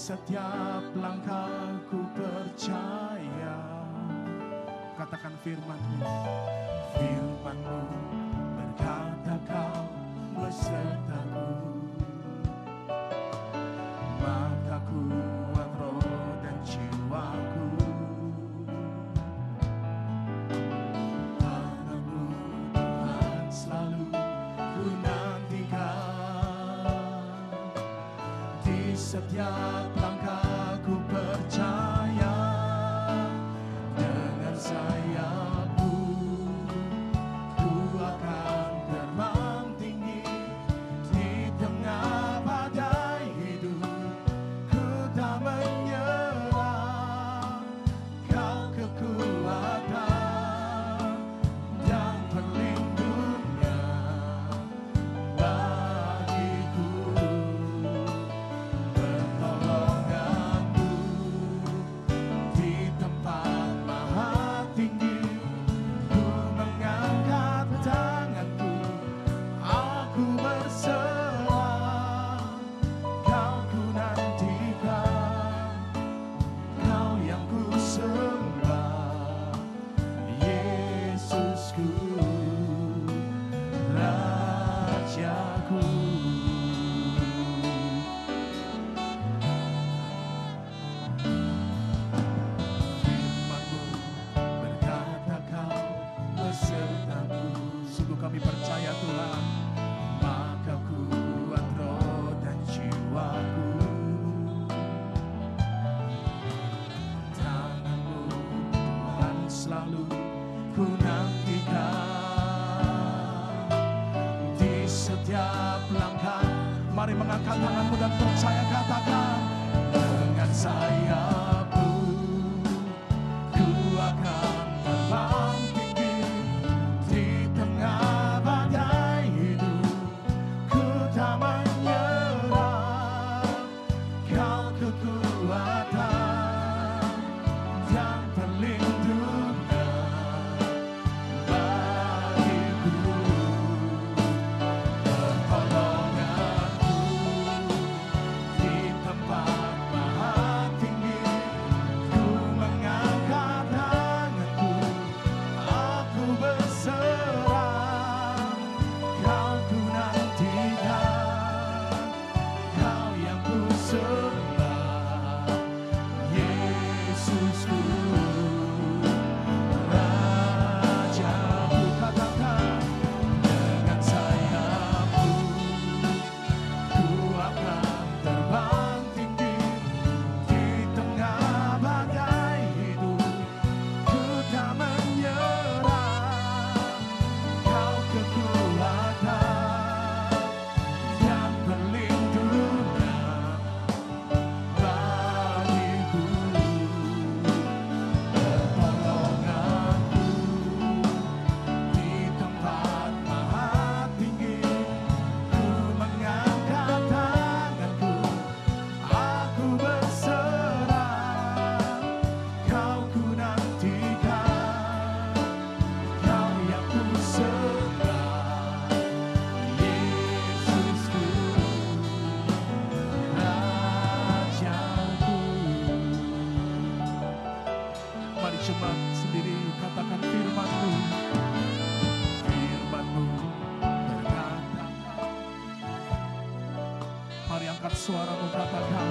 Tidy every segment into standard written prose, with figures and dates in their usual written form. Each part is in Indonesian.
setiap langkahku percaya. Katakan firman-Mu, firman-Mu berkata Kau besertaku, maka kuat roh dan jiwaku. Tangan-Mu Tuhan selalu ku nantikan, di setiap langkahku percaya. Dengan sayapmu ku akan terbang tinggi di tengah badai hidup. Ku tak menyerah, Kau kekuatan dan perlindungan bagiku. Pertolonganmu di tempat maha tinggi. Ku mengangkat tanganku, aku berserah. Kau ku nantikan, Kau yang ku sembah, Yesusku, Rajaku. Firman-Mu berkata Kau besertaku. Sungguh kami percaya Tuhan, maka kuat roh dan jiwaku. Tangan-Mu Tuhan selalu ku nantikan, di setiap langkah. Mari mengangkat tanganmu dan percaya, katakan, dengan sayapmu ku akan terbang tinggi di tengah badai hidup. Ku tak menyerah, Kau kekuatan dan perlindungan bagiku. Pertolonganku di tempat maha tinggi. Ku mengangkat tanganku, aku berserah. Kau ku nantikan, Kau yang ku sembah, Yesusku, Rajaku. Katakan, dengan sayapmu ku akan terbang tinggi di tengah badai hidup. Ku tak menyerah, Kau kekuatan dan perlindungan bagiku. Pertolonganku di tempat maha tinggi. Ku mengangkat tanganku, aku berserah. Kau ku nantikan, Kau yang ku sembah, Yesusku, Rajaku. Mari jemaat sendiri katakan firman-Mu. Firman-Mu berkata, mari angkat suaramu, katakan,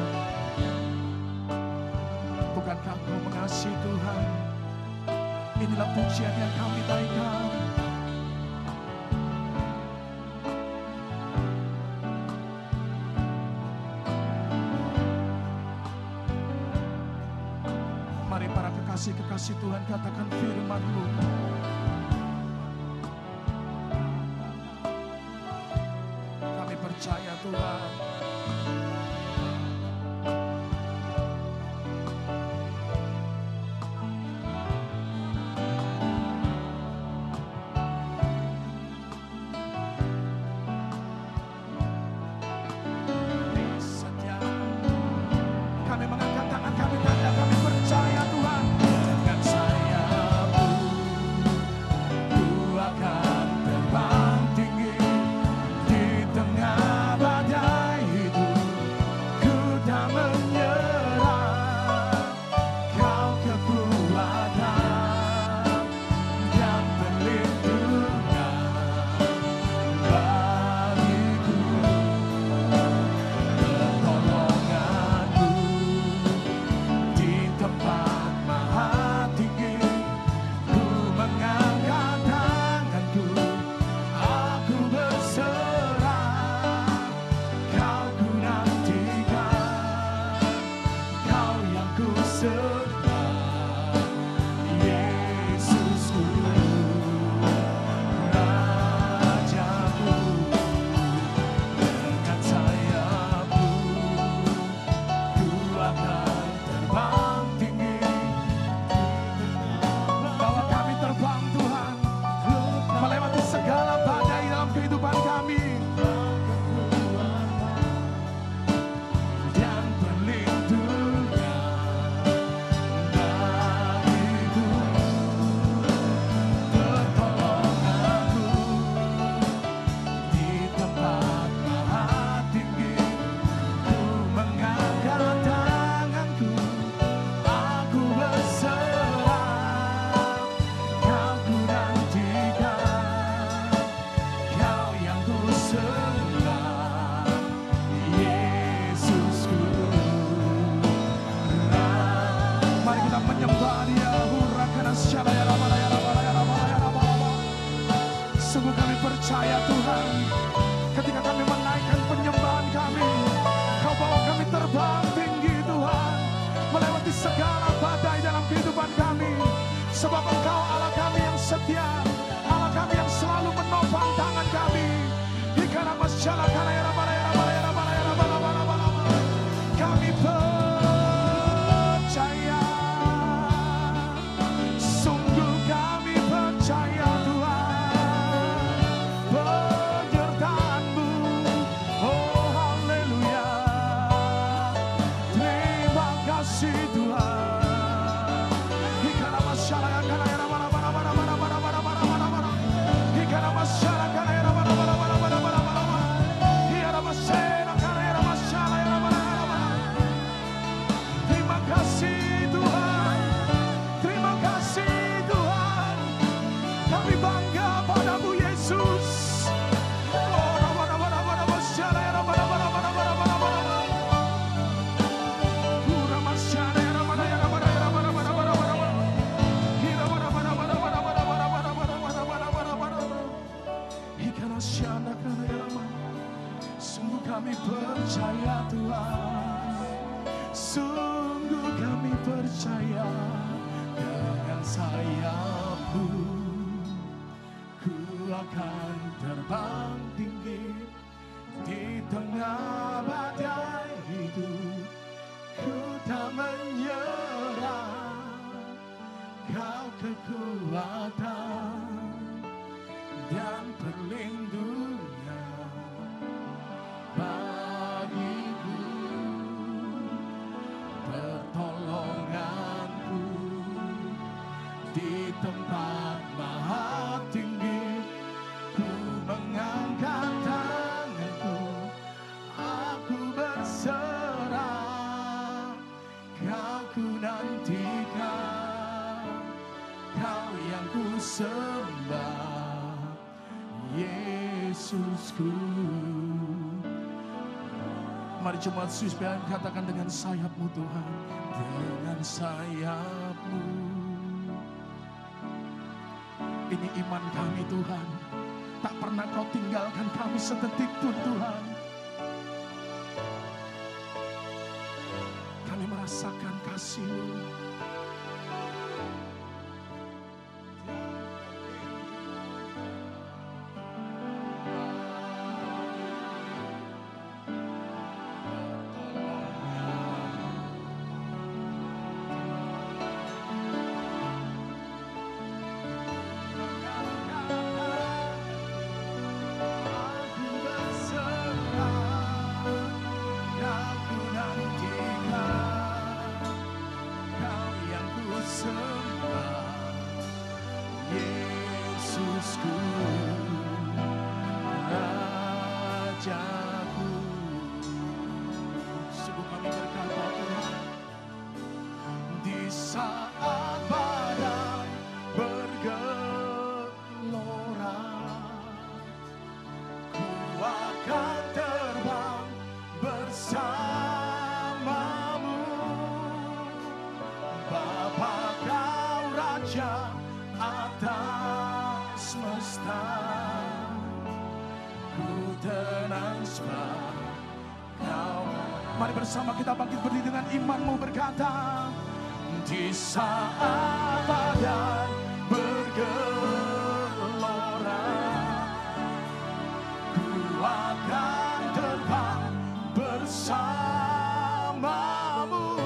bukankah Engkau mengasihi Tuhan? Inilah pujian yang kami naikkan. Mari para kekasih-kekasih Tuhan katakan firman-Mu. Kami percaya Tuhan, kami mengangkat tangan kami, tanda kami percaya Tuhan. Dengan sayapmu ku akan terbang tinggi di tengah badai Kami percaya, sungguh kami percaya Tuhan, penyertaan-Mu. Oh haleluya, terima kasih Tuhan. Ikana masyarakat kana era mana mana mana mana mana mana mana mana mana. Ikana masyarakat kana era mana mana mana mana mana mana mana. Ikana masyarakat kana era masyarakat era mana mana mana. Terima kasih Tuhan, terima kasih Tuhan. Kami bangga padamu Yesus. Oh mana mana mana masyarakat era mana mana mana mana mana mana. Pura masyarakat era mana era mana era mana mana mana mana mana. Kira mana mana mana mana mana mana mana mana mana mana mana mana. Ikana syana kana era mana. Sungguh kami percaya Tuhan, sungguh kami percaya dengan sayap-Mu ku akan terbang tinggi di tengah badai hidup. Ku tak menyerah, Kau kekuatan dan perlindungan bagiku, pertolonganku di tempat maha tinggi. Ku mengangkat tanganku, aku berserah. Kau ku nantikan, Kau yang ku sembah, Yesusku. Mari jemaat Yesus katakan dengan sayap-Mu Tuhan, dengan sayap-Mu. Ini iman kami Tuhan, tak pernah Kau tinggalkan kami sedetik pun Tuhan. Kami merasakan kasih-Mu. Mari bersama kita bangkit berdiri dengan iman-Mu berkata, di saat badai bergelora, ku akan terbang bersama-Mu.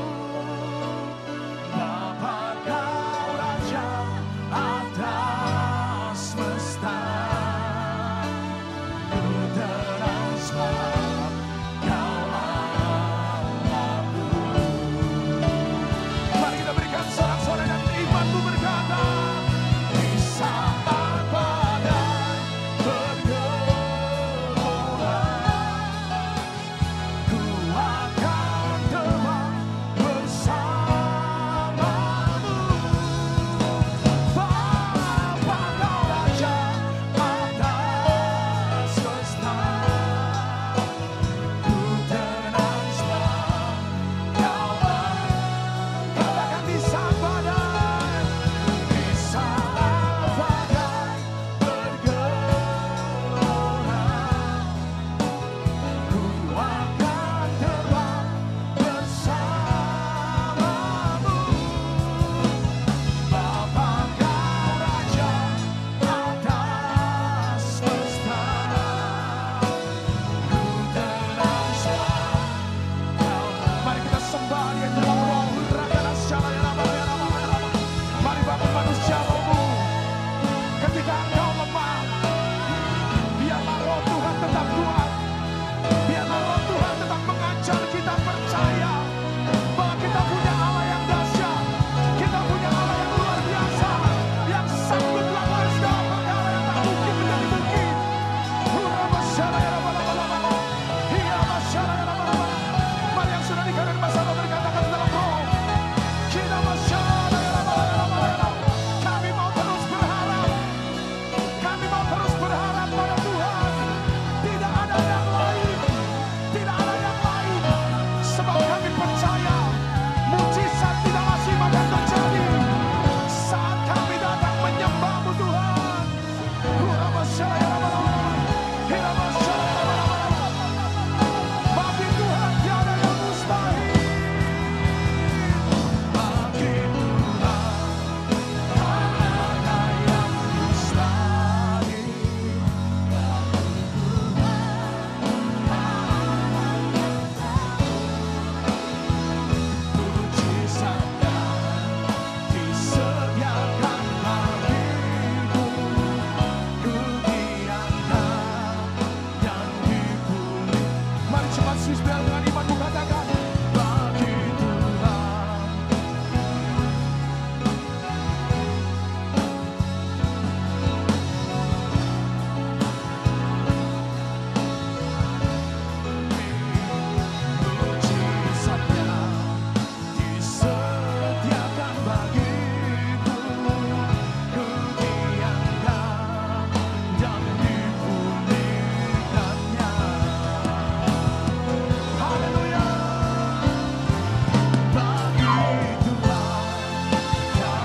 Bapa Kau Raja atas semesta, ku terangsang. Ku Yesus, biar dengan imanmu katakan, bagi Tuhan. Mujizatnya disediakan bagiku, ku diangkat dan dipulihkannya. Haleluya. Bagi Tuhan tak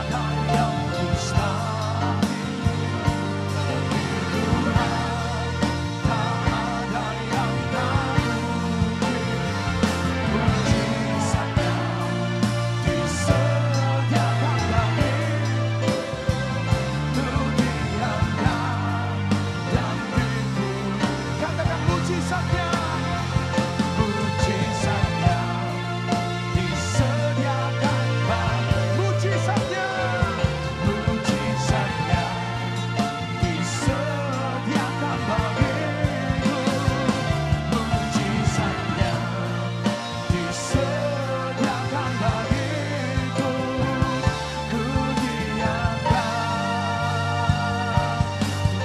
ada yang mustahil. Tuhan tak ada yang tak mungkin. Mujizatnya disediakan bagiku, ku diangkat dan dipulihkan. Katakan mujizatnya. Mujizatnya disediakan bagiku. Mujizatnya. Mujizatnya disediakan bagiku. Mujizatnya disediakan bagiku. Ku diangkat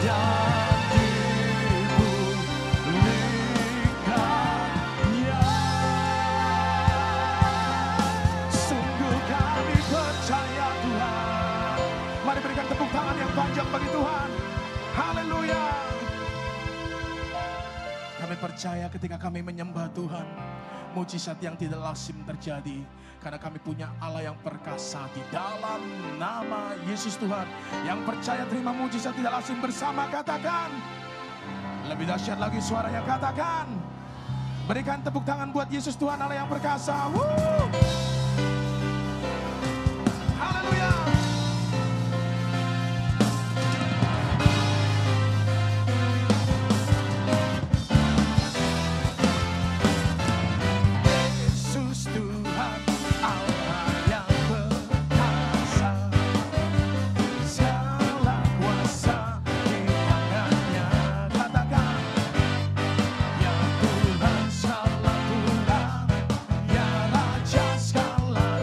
dan dipulihkannya. Sungguh kami percaya Tuhan. Mari berikan tepuk tangan yang panjang bagi Tuhan. Haleluya. Kami percaya ketika kami menyembah Tuhan, mujizat yang tidak lazim terjadi. Karena kami punya Allah yang perkasa di dalam nama Yesus Tuhan. Yang percaya terima mujizat tidak lazim bersama, katakan. Lebih dahsyat lagi suaranya, katakan. Berikan tepuk tangan buat Yesus Tuhan Allah yang perkasa. Woo! Haleluya. Yesus Tuhan Allah yang perkasa, segala kuasa di tangannya. Katakan, ya Tuhan segala Tuhan, ya Raja segala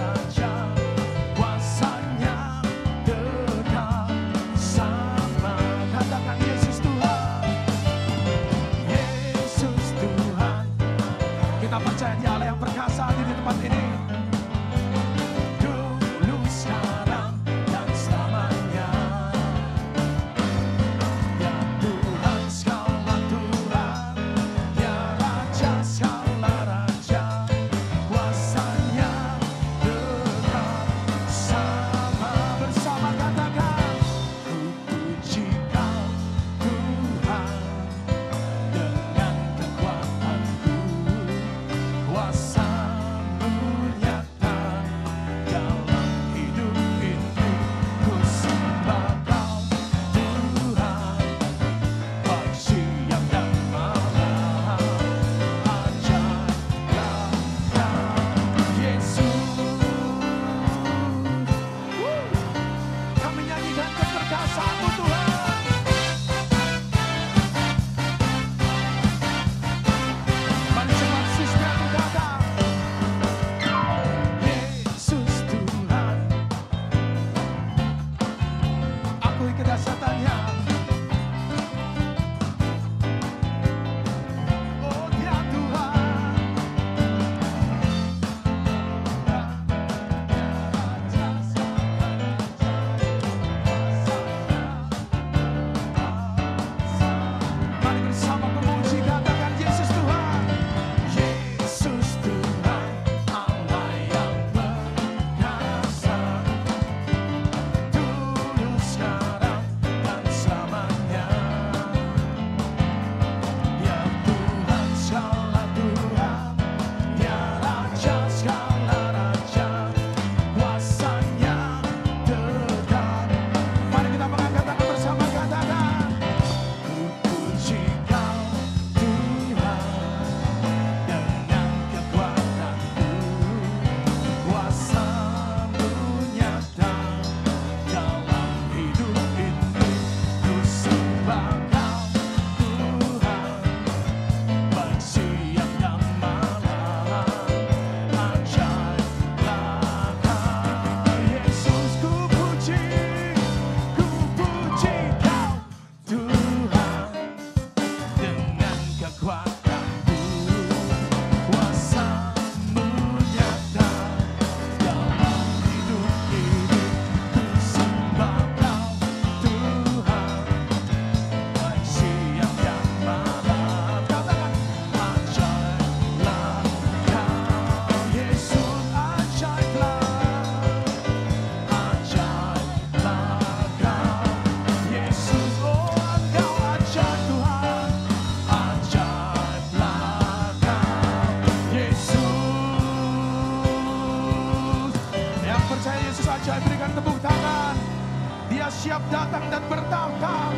siap datang dan bertahta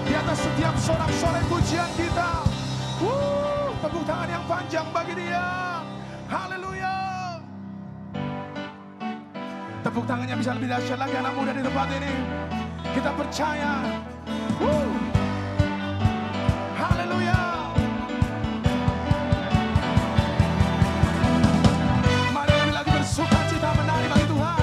di atas setiap sorak-sorai pujian kita. Tepuk tangan yang panjang bagi Dia. Haleluya. Tepuk tangannya bisa lebih dahsyat lagi anak muda di tempat ini. Kita percaya. Haleluya. Mari lebih lagi bersuka cita menari bagi Tuhan.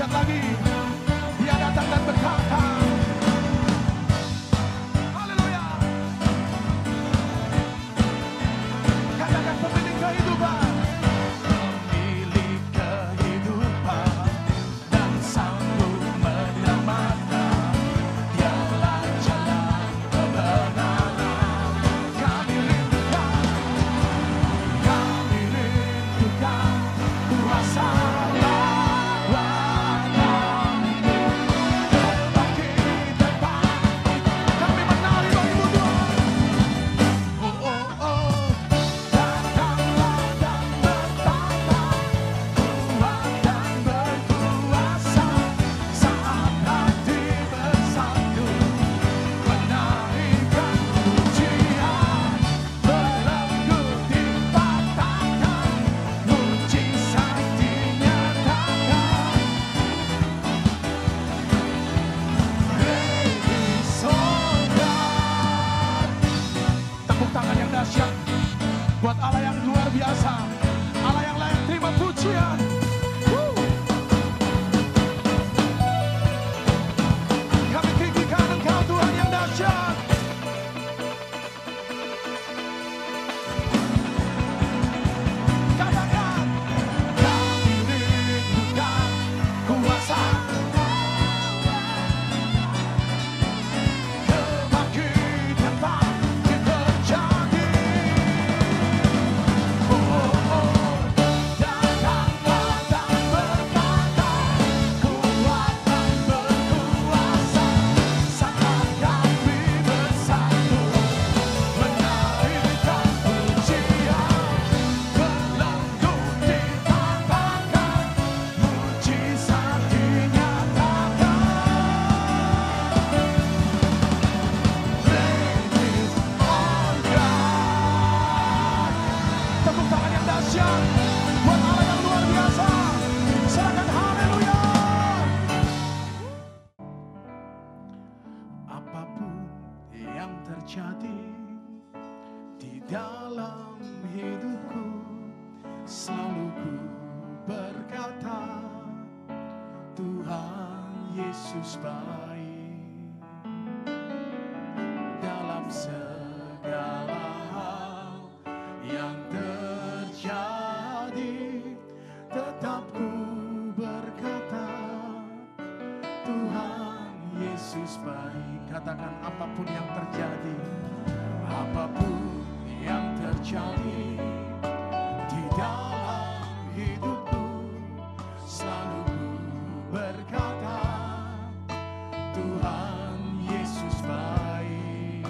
Lagi Dia datang dan berkata, haleluya. Katakan pemilik kehidupan, pemilik kehidupan dan sanggup menyelamatkan. Dialah jalan kebenaran. Kami rindukan kuasa buat Allah yang luar biasa, Allah yang layak terima pujian. Kami tinggikan Engkau Tuhan yang dahsyat. Katakan, kami rindukan kuasa kebangkitan bangkit terjadi. Buat Allah yang luar biasa, silakan haleluya. Apapun yang terjadi di dalam hidupku, selalu ku berkata, Tuhan Yesus baik dalam segala hal yang terjadi. Tetap ku berkata, Tuhan Yesus baik. Katakan, apapun yang terjadi, apapun yang terjadi di dalam hidupku, selalu ku berkata, Tuhan Yesus baik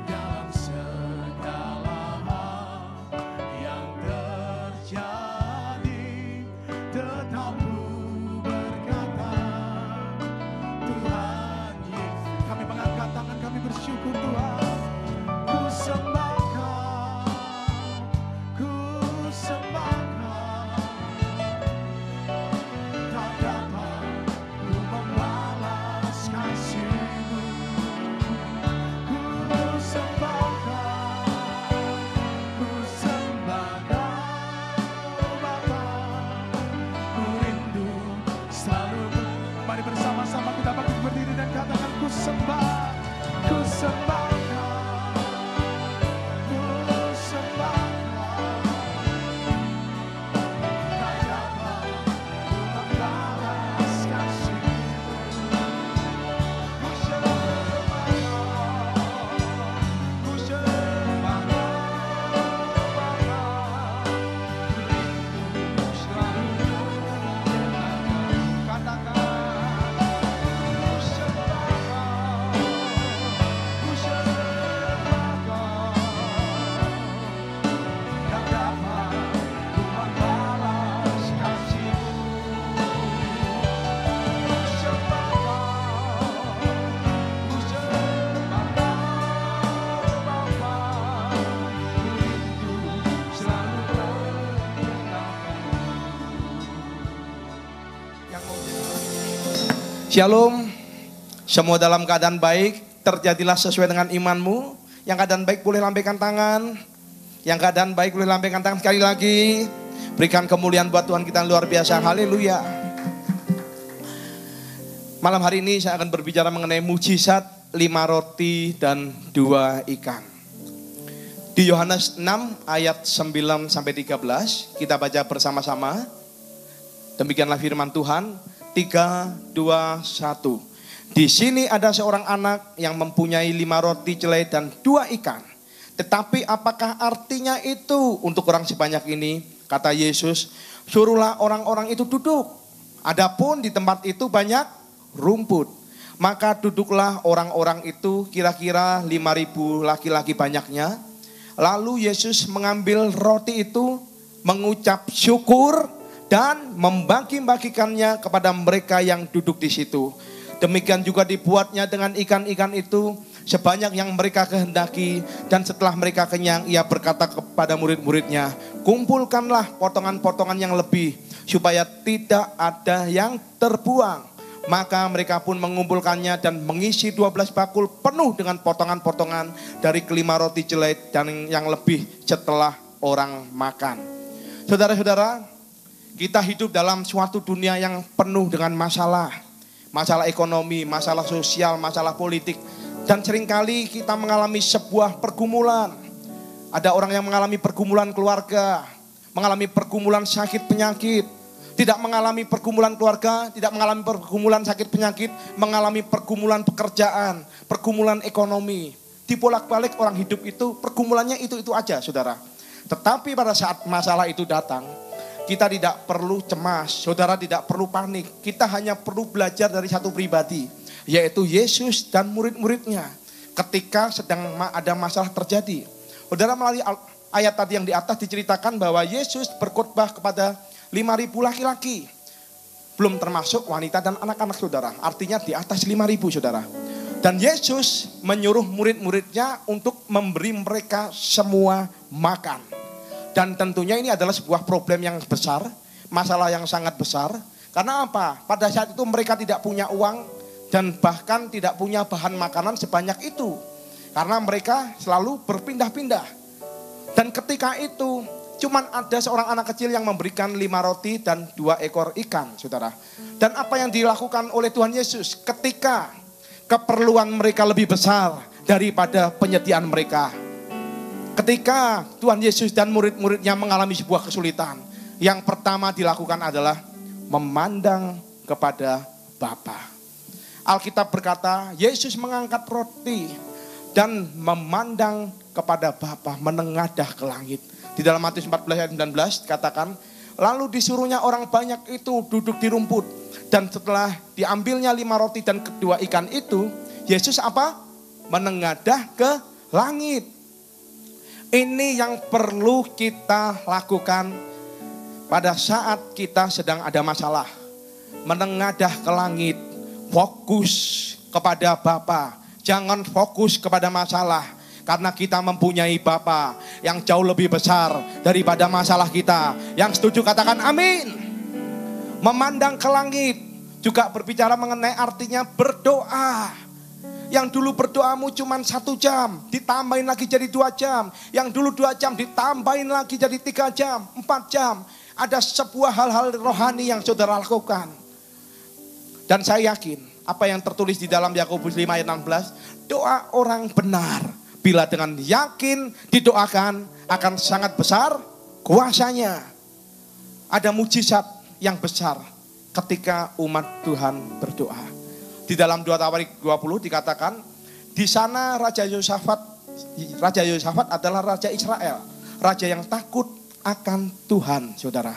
dalam segala hal Mari bersama-sama kita bangkit berdiri dan katakan ku sembah, ku sembah. Shalom, semua dalam keadaan baik, terjadilah sesuai dengan imanmu. Yang keadaan baik boleh lambaikan tangan. Yang keadaan baik boleh lambaikan tangan sekali lagi. Berikan kemuliaan buat Tuhan kita yang luar biasa, haleluya. Malam hari ini saya akan berbicara mengenai mujizat 5 roti dan 2 ikan. Di Yohanes 6 ayat 9-13 kita baca bersama-sama. Demikianlah firman Tuhan. 3, 2, 1. Di sini ada seorang anak yang mempunyai 5 roti jelai dan 2 ikan. Tetapi apakah artinya itu untuk orang sebanyak ini? Kata Yesus, suruhlah orang-orang itu duduk. Adapun di tempat itu banyak rumput. Maka duduklah orang-orang itu, kira-kira 5.000 laki-laki banyaknya. Lalu Yesus mengambil roti itu, mengucap syukur, dan membagi-bagikannya kepada mereka yang duduk di situ. Demikian juga dibuatnya dengan ikan-ikan itu sebanyak yang mereka kehendaki. Dan setelah mereka kenyang, ia berkata kepada murid-muridnya, kumpulkanlah potongan-potongan yang lebih, supaya tidak ada yang terbuang. Maka mereka pun mengumpulkannya dan mengisi 12 bakul penuh dengan potongan-potongan dari kelima roti jelai dan yang lebih setelah orang makan. Saudara-saudara, kita hidup dalam suatu dunia yang penuh dengan masalah. Masalah ekonomi, masalah sosial, masalah politik. Dan seringkali kita mengalami sebuah pergumulan. Ada orang yang mengalami pergumulan keluarga, mengalami pergumulan sakit penyakit. Tidak mengalami pergumulan keluarga, tidak mengalami pergumulan sakit penyakit, mengalami pergumulan pekerjaan, pergumulan ekonomi. Dibolak-balik orang hidup itu, pergumulannya itu-itu aja, saudara. Tetapi pada saat masalah itu datang, kita tidak perlu cemas, saudara tidak perlu panik. Kita hanya perlu belajar dari satu pribadi, yaitu Yesus dan murid-muridnya. Ketika sedang ada masalah terjadi, saudara, melalui ayat tadi yang di atas diceritakan bahwa Yesus berkhotbah kepada 5.000 laki-laki. Belum termasuk wanita dan anak-anak, saudara. Artinya di atas 5.000, saudara. Dan Yesus menyuruh murid-muridnya untuk memberi mereka semua makan. Dan tentunya ini adalah sebuah problem yang besar, masalah yang sangat besar. Karena apa? Pada saat itu mereka tidak punya uang dan bahkan tidak punya bahan makanan sebanyak itu. Karena mereka selalu berpindah-pindah. Dan ketika itu cuman ada seorang anak kecil yang memberikan 5 roti dan 2 ekor ikan, saudara. Dan apa yang dilakukan oleh Tuhan Yesus ketika keperluan mereka lebih besar daripada penyediaan mereka. Ketika Tuhan Yesus dan murid-muridnya mengalami sebuah kesulitan, yang pertama dilakukan adalah memandang kepada Bapa. Alkitab berkata, Yesus mengangkat roti dan memandang kepada Bapa, menengadah ke langit. Di dalam Matius 14 ayat 19 dikatakan, lalu disuruhnya orang banyak itu duduk di rumput. Dan setelah diambilnya 5 roti dan 2 ikan itu, Yesus apa? Menengadah ke langit. Ini yang perlu kita lakukan pada saat kita sedang ada masalah. Menengadah ke langit, fokus kepada Bapa. Jangan fokus kepada masalah. Karena kita mempunyai Bapa yang jauh lebih besar daripada masalah kita. Yang setuju katakan amin. Memandang ke langit juga berbicara mengenai artinya berdoa. Yang dulu berdoamu cuma 1 jam, ditambahin lagi jadi 2 jam. Yang dulu 2 jam, ditambahin lagi jadi 3 jam, 4 jam. Ada sebuah hal-hal rohani yang saudara lakukan. Dan saya yakin apa yang tertulis di dalam Yakobus 5 ayat 16, doa orang benar bila dengan yakin didoakan akan sangat besar kuasanya. Ada mujizat yang besar ketika umat Tuhan berdoa. Di dalam 2 Tawarik 20 dikatakan, di sana Raja Yosafat adalah Raja Israel, raja yang takut akan Tuhan, saudara.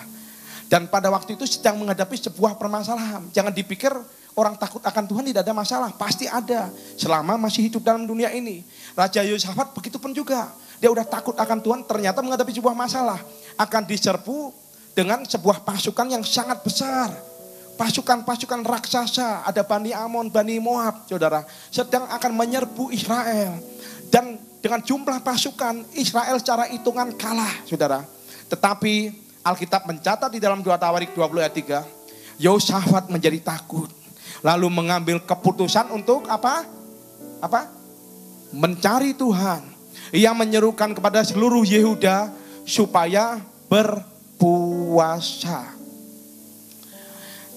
Dan pada waktu itu sedang menghadapi sebuah permasalahan. Jangan dipikir orang takut akan Tuhan tidak ada masalah, pasti ada. Selama masih hidup dalam dunia ini. Raja Yosafat begitu pun juga. Dia udah takut akan Tuhan, ternyata menghadapi sebuah masalah. Akan diserbu dengan sebuah pasukan yang sangat besar. Pasukan-pasukan raksasa, ada Bani Amon, Bani Moab, saudara, sedang akan menyerbu Israel. Dan dengan jumlah pasukan, Israel secara hitungan kalah, saudara. Tetapi Alkitab mencatat di dalam 2 Tawarik 20 ayat 3, Yosafat menjadi takut. Lalu mengambil keputusan untuk apa? Mencari Tuhan. Ia menyerukan kepada seluruh Yehuda supaya berpuasa.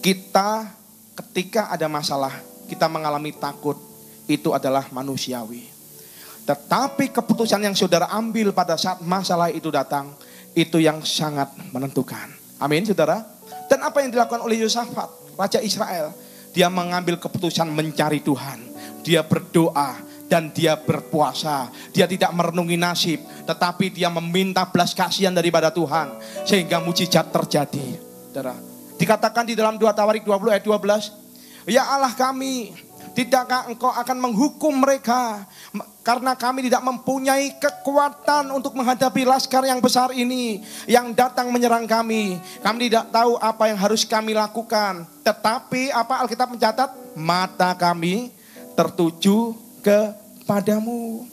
Kita ketika ada masalah, kita mengalami takut, itu adalah manusiawi. Tetapi keputusan yang saudara ambil pada saat masalah itu datang, itu yang sangat menentukan. Amin, saudara. Dan apa yang dilakukan oleh Yosafat, Raja Israel? Dia mengambil keputusan mencari Tuhan. Dia berdoa dan dia berpuasa. Dia tidak merenungi nasib, tetapi dia meminta belas kasihan daripada Tuhan. Sehingga mujizat terjadi, saudara. Dikatakan di dalam 2 Tawarik 20 ayat 12, ya Allah kami, tidakkah engkau akan menghukum mereka? Karena kami tidak mempunyai kekuatan untuk menghadapi laskar yang besar ini yang datang menyerang kami. Kami tidak tahu apa yang harus kami lakukan. Tetapi apa Alkitab mencatat? Mata kami tertuju kepadamu.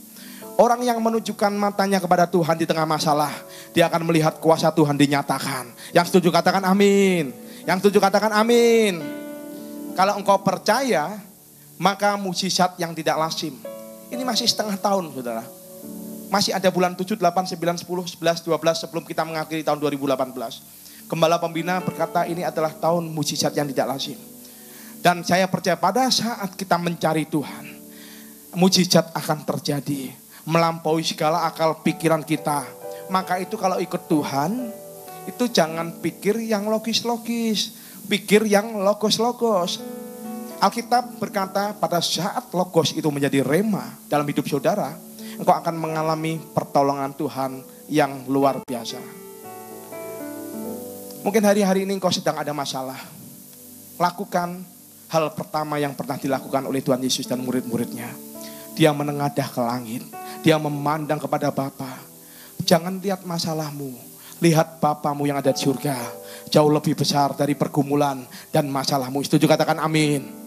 Orang yang menunjukkan matanya kepada Tuhan di tengah masalah, dia akan melihat kuasa Tuhan dinyatakan. Yang setuju katakan amin. Yang setuju katakan amin. Kalau engkau percaya, maka mujizat yang tidak lazim. Ini masih setengah tahun, saudara. Masih ada bulan 7, 8, 9, 10, 11, 12 sebelum kita mengakhiri tahun 2018. Gembala pembina berkata ini adalah tahun mujizat yang tidak lazim. Dan saya percaya pada saat kita mencari Tuhan, mujizat akan terjadi. Melampaui segala akal pikiran kita. Maka itu kalau ikut Tuhan, itu jangan pikir yang logis-logis, pikir yang logos-logos. Alkitab berkata pada saat logos itu menjadi rema dalam hidup saudara, engkau akan mengalami pertolongan Tuhan yang luar biasa. Mungkin hari-hari ini engkau sedang ada masalah. Lakukan hal pertama yang pernah dilakukan oleh Tuhan Yesus dan murid-muridnya. Dia menengadah ke langit, dia memandang kepada Bapa. Jangan lihat masalahmu. Lihat Bapamu yang ada di surga. Jauh lebih besar dari pergumulan dan masalahmu. Setuju katakan amin.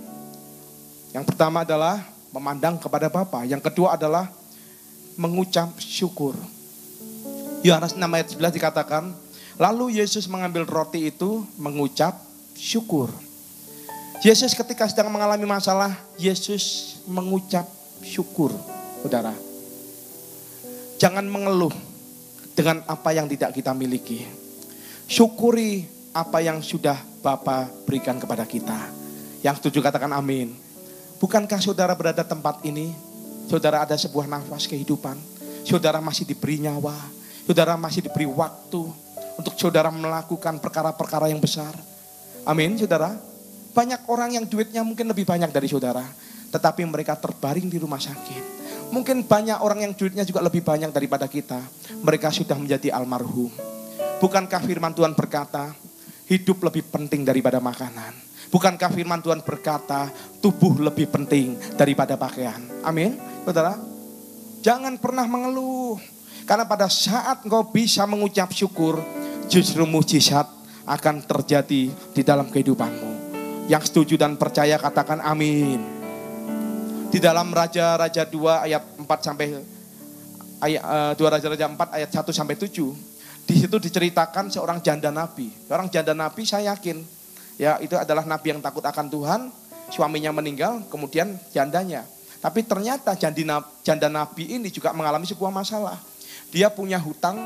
Yang pertama adalah memandang kepada Bapa. Yang kedua adalah mengucap syukur. Yohanes 6 ayat 11 dikatakan, lalu Yesus mengambil roti itu mengucap syukur. Yesus ketika sedang mengalami masalah, Yesus mengucap syukur. Saudara, jangan mengeluh dengan apa yang tidak kita miliki. Syukuri apa yang sudah Bapa berikan kepada kita. Yang setuju katakan amin. Bukankah saudara berada tempat ini, saudara ada sebuah nafas kehidupan, saudara masih diberi nyawa, saudara masih diberi waktu untuk saudara melakukan perkara-perkara yang besar. Amin, saudara. Banyak orang yang duitnya mungkin lebih banyak dari saudara, tetapi mereka terbaring di rumah sakit. Mungkin banyak orang yang duitnya juga lebih banyak daripada kita. Mereka sudah menjadi almarhum. Bukankah firman Tuhan berkata, hidup lebih penting daripada makanan. Bukankah firman Tuhan berkata, tubuh lebih penting daripada pakaian. Amin, saudara. Jangan pernah mengeluh. Karena pada saat engkau bisa mengucap syukur, justru mujizat akan terjadi di dalam kehidupanmu. Yang setuju dan percaya katakan amin. Di dalam Raja-Raja 2 ayat 4 sampai 2 Raja-Raja 4 ayat 1 sampai 7. Di situ diceritakan seorang janda nabi. Seorang janda nabi saya yakin ya itu adalah nabi yang takut akan Tuhan. Suaminya meninggal, kemudian jandanya. Tapi ternyata janda nabi ini juga mengalami sebuah masalah. Dia punya hutang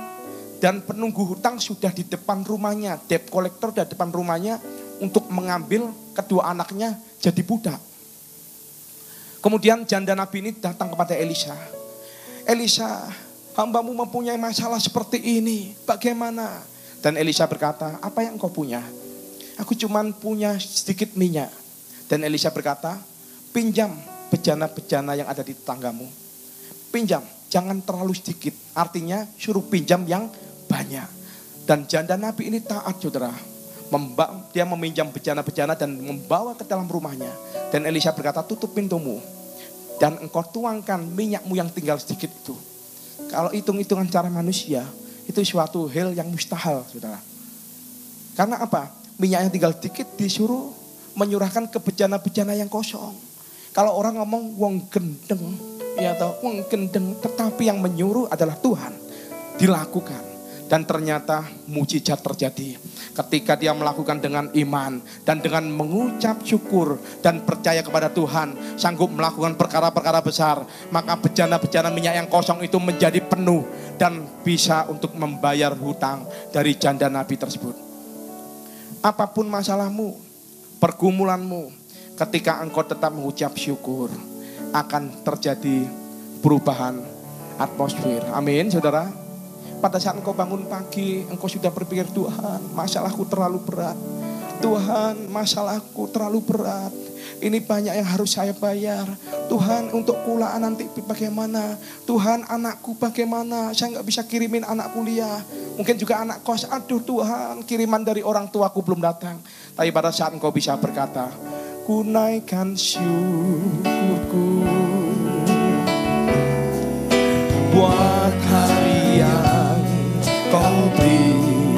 dan penunggu hutang sudah di depan rumahnya. Debt collector di depan rumahnya untuk mengambil kedua anaknya jadi budak. Kemudian janda Nabi ini datang kepada Elisa. Elisa, hambamu mempunyai masalah seperti ini, bagaimana? Dan Elisa berkata, apa yang kau punya? Aku cuman punya sedikit minyak. Dan Elisa berkata, pinjam bejana-bejana yang ada di tetanggamu. Pinjam, jangan terlalu sedikit. Artinya suruh pinjam yang banyak. Dan janda Nabi ini taat, saudara. Dia meminjam bejana-bejana dan membawa ke dalam rumahnya. Dan Elisa berkata, tutup pintumu. Dan engkau tuangkan minyakmu yang tinggal sedikit itu. Kalau hitung-hitungan cara manusia, itu suatu hal yang mustahil, saudara. Karena apa? Minyak yang tinggal sedikit disuruh menyurahkan ke bejana-bejana yang kosong. Kalau orang ngomong wong gendeng, ya atau wong gendeng, tetapi yang menyuruh adalah Tuhan. Dilakukan. Dan ternyata mujizat terjadi. Ketika dia melakukan dengan iman dan dengan mengucap syukur dan percaya kepada Tuhan, sanggup melakukan perkara-perkara besar, maka bejana-bejana minyak yang kosong itu menjadi penuh dan bisa untuk membayar hutang dari janda Nabi tersebut. Apapun masalahmu, pergumulanmu, ketika engkau tetap mengucap syukur, akan terjadi perubahan atmosfer. Amin, saudara. Pada saat engkau bangun pagi, engkau sudah berpikir, Tuhan, masalahku terlalu berat. Tuhan, masalahku terlalu berat. Ini banyak yang harus saya bayar. Tuhan, untuk kuliah nanti bagaimana? Tuhan, anakku bagaimana? Saya nggak bisa kirimin anak kuliah. Mungkin juga anak kos. Aduh Tuhan, kiriman dari orang tuaku belum datang. Tapi pada saat engkau bisa berkata, ku naikkan syukurku buat hari yang kau beri,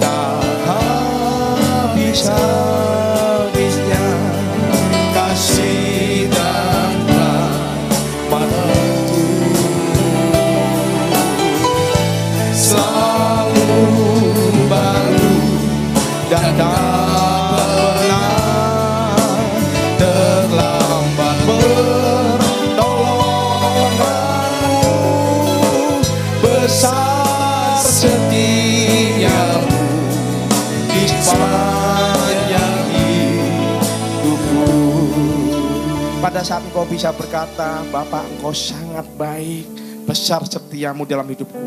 tak habis-habisnya kasih dan rahmat-Mu selalu baru dan tak pernah terlambat. Besar setiamu di sepanjang hidupku. Pada saat engkau bisa berkata, Bapak, engkau sangat baik, besar setiamu dalam hidupku,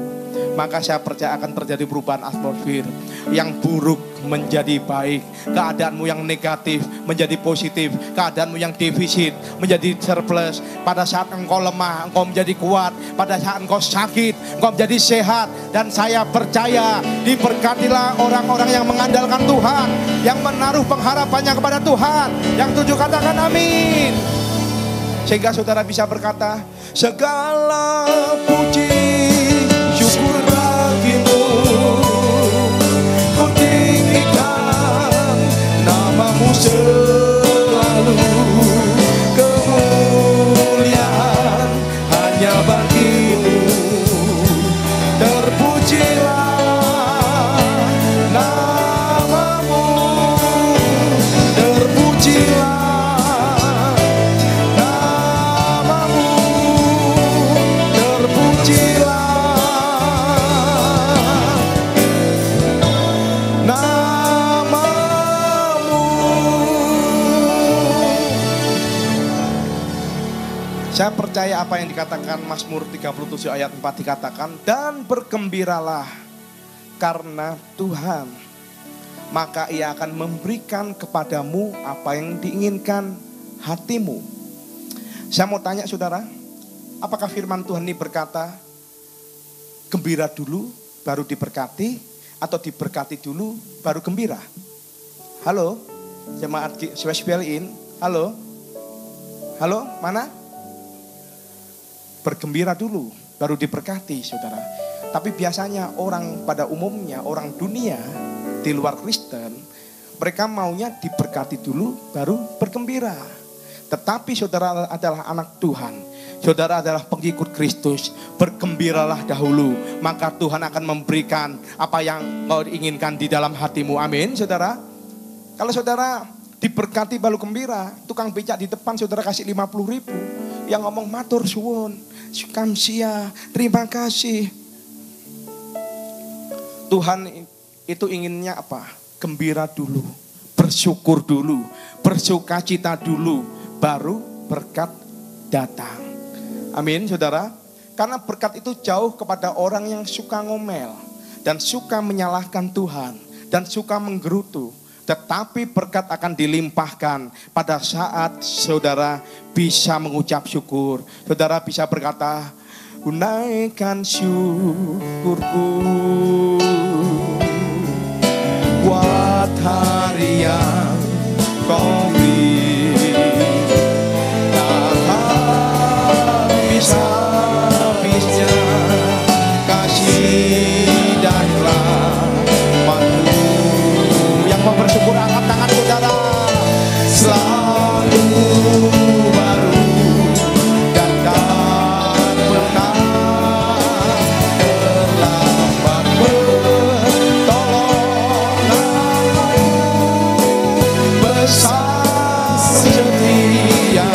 maka saya percaya akan terjadi perubahan atmosfer. Yang buruk menjadi baik, keadaanmu yang negatif menjadi positif, keadaanmu yang defisit menjadi surplus. Pada saat engkau lemah, engkau menjadi kuat. Pada saat engkau sakit, engkau menjadi sehat. Dan saya percaya diberkatilah orang-orang yang mengandalkan Tuhan, yang menaruh pengharapannya kepada Tuhan. Yang tujuh katakan amin. Sehingga saudara bisa berkata, segala puji syukur bagimu, ku tinggikan namamu selalu, kemuliaan hanya bagimu, terpujilah namamu, terpujilah namamu, terpujilah Saya percaya apa yang dikatakan Mazmur 37 ayat 4 dikatakan, dan bergembiralah karena Tuhan, maka Ia akan memberikan kepadamu apa yang diinginkan hatimu. Saya mau tanya saudara, apakah firman Tuhan ini berkata, gembira dulu baru diberkati, atau diberkati dulu baru gembira? Halo, jemaat Swesbelin, halo, halo, mana? Bergembira dulu baru diberkati, saudara. Tapi biasanya orang pada umumnya, orang dunia di luar Kristen, mereka maunya diberkati dulu baru bergembira. Tetapi saudara adalah anak Tuhan, saudara adalah pengikut Kristus, bergembiralah dahulu, maka Tuhan akan memberikan apa yang kau inginkan di dalam hatimu. Amin, saudara. Kalau saudara diberkati baru gembira, tukang becak di depan saudara kasih 50.000, yang ngomong matur suwun, kamsia, terima kasih. Tuhan itu inginnya apa? gembira dulu, bersyukur dulu, bersukacita dulu, baru berkat datang. Amin, saudara. Karena berkat itu jauh kepada orang yang suka ngomel dan suka menyalahkan Tuhan dan suka menggerutu. Tetapi berkat akan dilimpahkan pada saat saudara bisa mengucap syukur. Saudara bisa berkata, "Naikkan syukurku buat hari yang kau beri, tak bisa-bisa kasih dan rahmat-Mu." Yang mau bersyukur angkat tangan saudara. Selalu baru dan tak pernah terlambat pertolongan-Mu, besar setia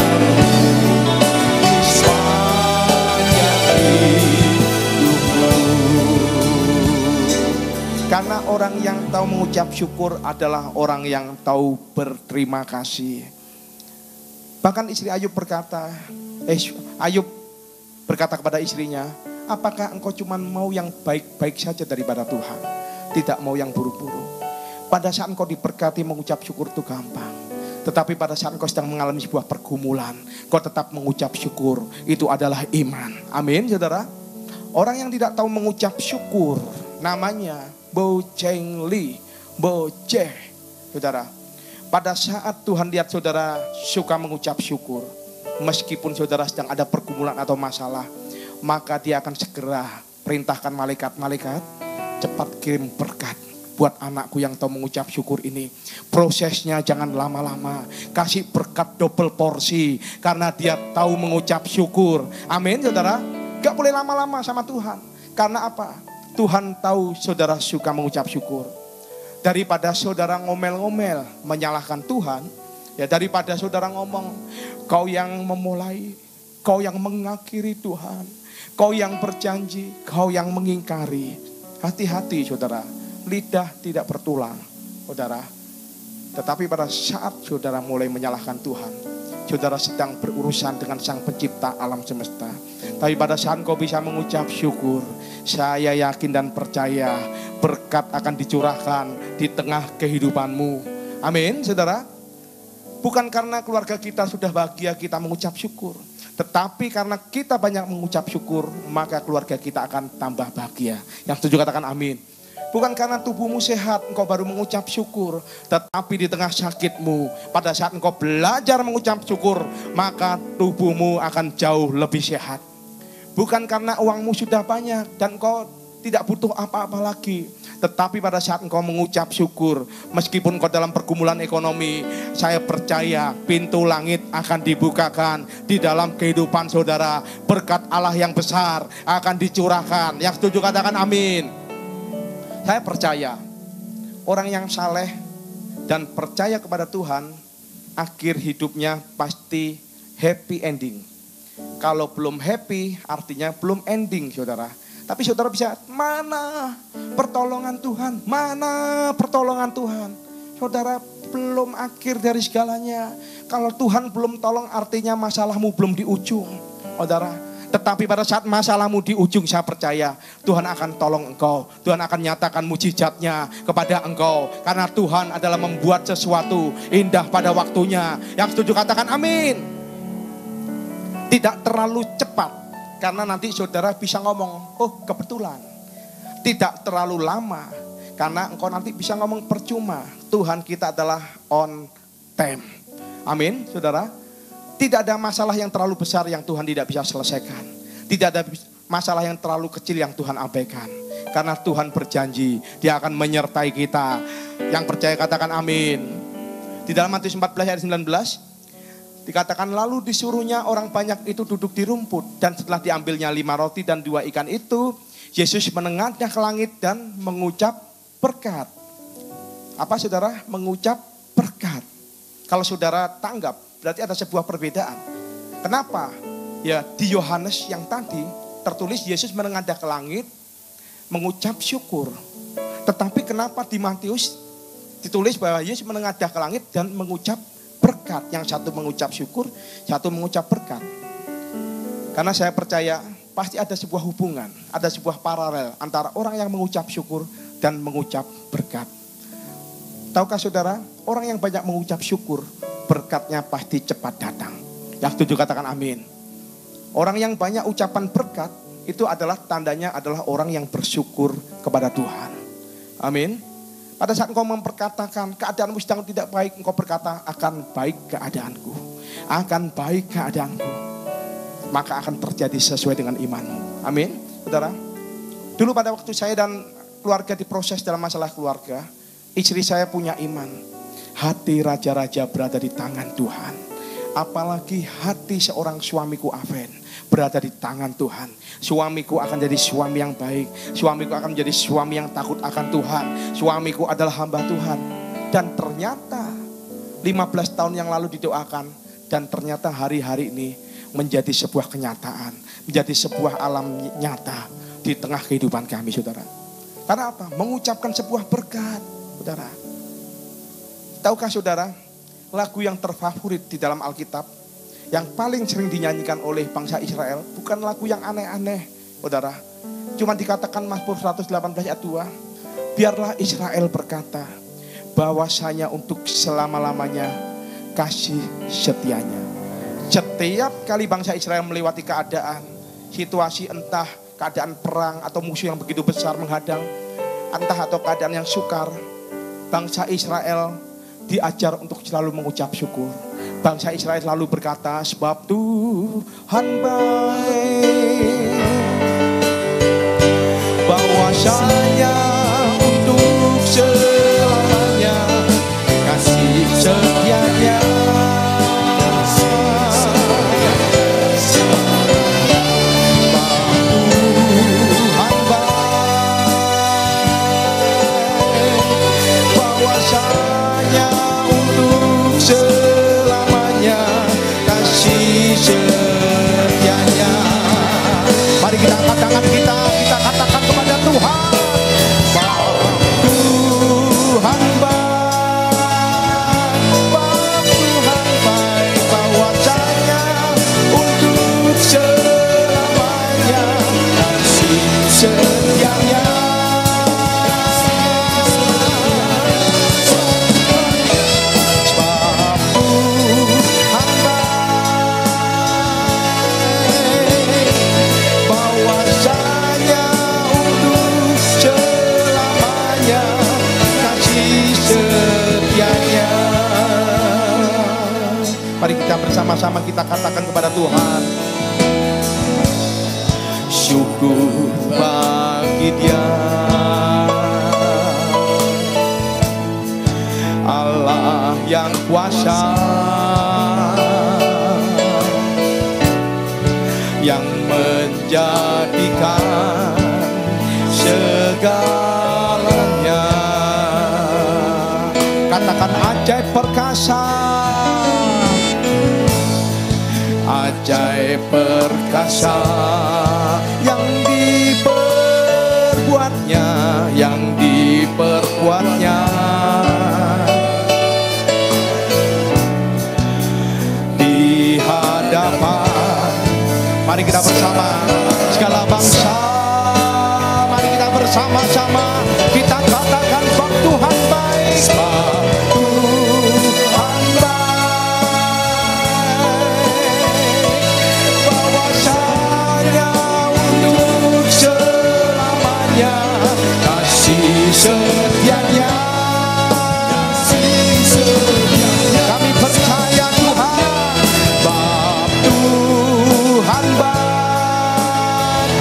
sepanjang hidupku. Karena orang yang tahu mengucap syukur adalah orang yang tahu berterima kasih. Bahkan istri Ayub berkata, Ayub berkata kepada istrinya, "Apakah engkau cuma mau yang baik-baik saja daripada Tuhan? Tidak mau yang buruk-buruk." Pada saat engkau diberkati mengucap syukur itu gampang. Tetapi pada saat engkau sedang mengalami sebuah pergumulan, kau tetap mengucap syukur. Itu adalah iman. Amin, saudara. Orang yang tidak tahu mengucap syukur namanya bocengli, boceh. Saudara, pada saat Tuhan lihat saudara suka mengucap syukur, meskipun saudara sedang ada pergumulan atau masalah, maka dia akan segera perintahkan malaikat-malaikat, cepat kirim berkat buat anakku yang tahu mengucap syukur ini. Prosesnya jangan lama-lama, kasih berkat double porsi, karena dia tahu mengucap syukur. Amin, saudara. Gak boleh lama-lama sama Tuhan. Karena apa? Tuhan tahu saudara suka mengucap syukur. Daripada saudara ngomel-ngomel menyalahkan Tuhan, ya daripada saudara ngomong, "Kau yang memulai, kau yang mengakhiri Tuhan, kau yang berjanji, kau yang mengingkari." Hati-hati saudara, lidah tidak bertulang saudara. Tetapi pada saat saudara mulai menyalahkan Tuhan, saudara sedang berurusan dengan Sang Pencipta alam semesta. Tapi pada saat kau bisa mengucap syukur, saya yakin dan percaya berkat akan dicurahkan di tengah kehidupanmu. Amin, saudara. Bukan karena keluarga kita sudah bahagia kita mengucap syukur, tetapi karena kita banyak mengucap syukur, maka keluarga kita akan tambah bahagia. Yang setuju katakan amin. Bukan karena tubuhmu sehat, engkau baru mengucap syukur. Tetapi di tengah sakitmu, pada saat engkau belajar mengucap syukur, maka tubuhmu akan jauh lebih sehat. Bukan karena uangmu sudah banyak dan engkau tidak butuh apa-apa lagi. Tetapi pada saat engkau mengucap syukur, meskipun engkau dalam pergumulan ekonomi, saya percaya pintu langit akan dibukakan di dalam kehidupan saudara. Berkat Allah yang besar akan dicurahkan. Yang setuju katakan amin. Saya percaya orang yang saleh dan percaya kepada Tuhan, akhir hidupnya pasti happy ending. Kalau belum happy artinya belum ending saudara. Tapi saudara bisa, mana pertolongan Tuhan? Mana pertolongan Tuhan? Saudara belum akhir dari segalanya. Kalau Tuhan belum tolong artinya masalahmu belum di ujung saudara. Tetapi pada saat masalahmu di ujung, saya percaya Tuhan akan tolong engkau. Tuhan akan nyatakan mujizatnya kepada engkau. Karena Tuhan adalah membuat sesuatu indah pada waktunya. Yang setuju katakan amin. Tidak terlalu cepat. Karena nanti saudara bisa ngomong, oh kebetulan. Tidak terlalu lama. Karena engkau nanti bisa ngomong percuma. Tuhan kita adalah on time. Amin saudara. Tidak ada masalah yang terlalu besar yang Tuhan tidak bisa selesaikan. Tidak ada masalah yang terlalu kecil yang Tuhan abaikan. Karena Tuhan berjanji, Dia akan menyertai kita. Yang percaya katakan amin. Di dalam Matius 14 ayat 19, dikatakan lalu disuruhnya orang banyak itu duduk di rumput. Dan setelah diambilnya 5 roti dan 2 ikan itu, Yesus menengadnya ke langit dan mengucap berkat. Apa saudara? Mengucap berkat. Kalau saudara tanggap, berarti ada sebuah perbedaan. Kenapa? Ya di Yohanes yang tadi tertulis Yesus menengadah ke langit mengucap syukur. Tetapi kenapa di Matius ditulis bahwa Yesus menengadah ke langit dan mengucap berkat. Yang satu mengucap syukur, satu mengucap berkat. Karena saya percaya pasti ada sebuah hubungan, ada sebuah paralel antara orang yang mengucap syukur dan mengucap berkat. Tahukah saudara, orang yang banyak mengucap syukur, berkatnya pasti cepat datang. Yang setuju katakan amin. Orang yang banyak ucapan berkat, itu adalah tandanya adalah orang yang bersyukur kepada Tuhan. Amin. Pada saat engkau memperkatakan keadaanmu sedang tidak baik, engkau berkata akan baik keadaanku. Akan baik keadaanku. Maka akan terjadi sesuai dengan imanmu. Amin. Saudara, dulu pada waktu saya dan keluarga diproses dalam masalah keluarga, istri saya punya iman. Hati raja-raja berada di tangan Tuhan. Apalagi hati seorang suamiku Aven berada di tangan Tuhan. Suamiku akan jadi suami yang baik. Suamiku akan menjadi suami yang takut akan Tuhan. Suamiku adalah hamba Tuhan. Dan ternyata 15 tahun yang lalu didoakan. Dan ternyata hari-hari ini menjadi sebuah kenyataan. Menjadi sebuah alam nyata di tengah kehidupan kami, saudara. Karena apa? Mengucapkan sebuah berkat, saudara. Tahukah saudara, lagu yang terfavorit di dalam Alkitab, yang paling sering dinyanyikan oleh bangsa Israel, bukan lagu yang aneh-aneh, saudara. Cuma dikatakan Mazmur 118 ayat 2, biarlah Israel berkata, bahwasanya untuk selama-lamanya kasih setianya. Setiap kali bangsa Israel melewati keadaan, situasi entah keadaan perang atau musuh yang begitu besar menghadang, entah atau keadaan yang sukar, bangsa Israel diajar untuk selalu mengucap syukur. Bangsa Israel selalu berkata, sebab Tuhan baik, bahwasanya untuk selamanya kasih setianya. Kita angkat tangan kita katakan kepada Tuhan, Tuhan baik, bahwasanya untuk selamanya kasih setianya. Mari kita bersama-sama kita katakan kepada Tuhan, syukur bagi Dia, Allah yang kuasa, yang menjadikan segalanya. Katakan ajaib perkasa, ajaib perkasa yang diperbuatnya, yang diperbuatnya di hadapan. Mari kita bersama segala bangsa, mari kita bersama-sama kita katakan bahwa Tuhan baik, Tuhan baik, bahwasanya untuk selamanya kasih setianya. Kami percaya Tuhan, Tuhan baik,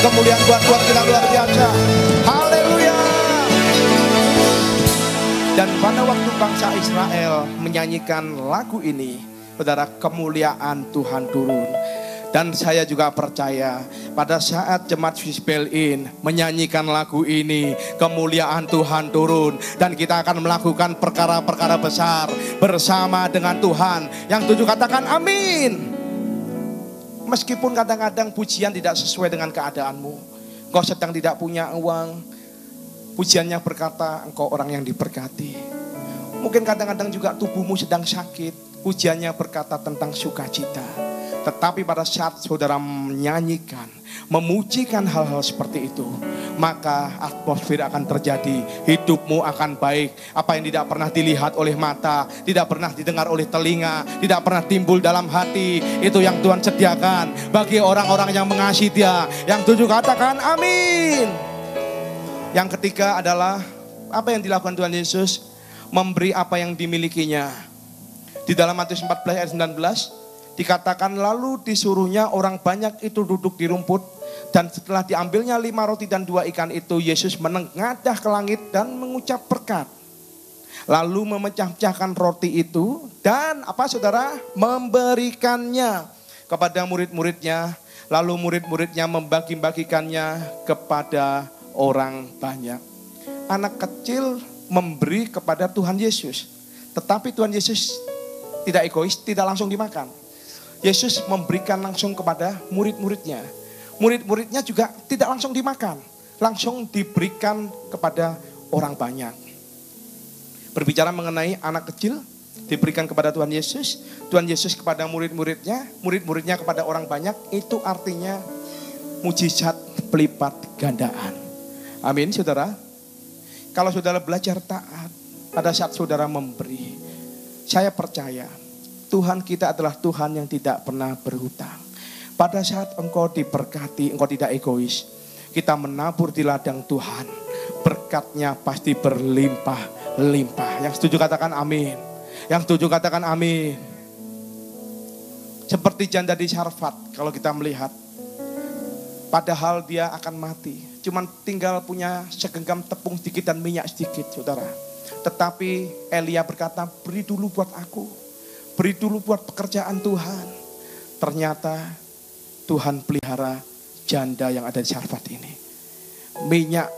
kemuliaan buat Tuhan kita luar biasa. Haleluya. Dan pada waktu bangsa Israel menyanyikan lagu ini, saudara, kemuliaan Tuhan turun. Dan saya juga percaya pada saat jemaat Fisbel-In menyanyikan lagu ini, kemuliaan Tuhan turun. Dan kita akan melakukan perkara-perkara besar bersama dengan Tuhan. Yang tujuh katakan amin. Meskipun kadang-kadang pujian tidak sesuai dengan keadaanmu, engkau sedang tidak punya uang, pujiannya berkata engkau orang yang diberkati. Mungkin kadang-kadang juga tubuhmu sedang sakit, pujiannya berkata tentang sukacita. Tetapi pada saat saudara menyanyikan, memujikan hal-hal seperti itu, maka atmosfer akan terjadi, hidupmu akan baik. Apa yang tidak pernah dilihat oleh mata, tidak pernah didengar oleh telinga, tidak pernah timbul dalam hati, itu yang Tuhan sediakan bagi orang-orang yang mengasihi Dia. Yang tujuh katakan amin. Yang ketiga adalah apa yang dilakukan Tuhan Yesus, memberi apa yang dimilikinya. Di dalam Matius 14 ayat 19 dikatakan, lalu disuruhnya orang banyak itu duduk di rumput, dan setelah diambilnya 5 roti dan 2 ikan itu, Yesus menengadah ke langit dan mengucap berkat. Lalu memecah-pecahkan roti itu dan apa saudara? Memberikannya kepada murid-muridnya. Lalu murid-muridnya membagi-bagikannya kepada orang banyak. Anak kecil memberi kepada Tuhan Yesus. Tetapi Tuhan Yesus tidak egois, tidak langsung dimakan. Yesus memberikan langsung kepada murid-muridnya. Murid-muridnya juga tidak langsung dimakan, langsung diberikan kepada orang banyak. Berbicara mengenai anak kecil diberikan kepada Tuhan Yesus kepada murid-muridnya, murid-muridnya kepada orang banyak, itu artinya mujizat pelipat gandaan. Amin, saudara. Kalau saudara belajar taat pada saat saudara memberi, saya percaya Tuhan kita adalah Tuhan yang tidak pernah berhutang. Pada saat engkau diberkati, engkau tidak egois. Kita menabur di ladang Tuhan, berkatnya pasti berlimpah-limpah. Yang setuju katakan amin. Yang setuju katakan amin. Seperti janda di Sarfat, kalau kita melihat, padahal dia akan mati, cuman tinggal punya segenggam tepung sedikit dan minyak sedikit, saudara. Tetapi Elia berkata, beri dulu buat aku. Beri dulu buat pekerjaan Tuhan. Ternyata Tuhan pelihara janda yang ada di Sarfat ini. Minyak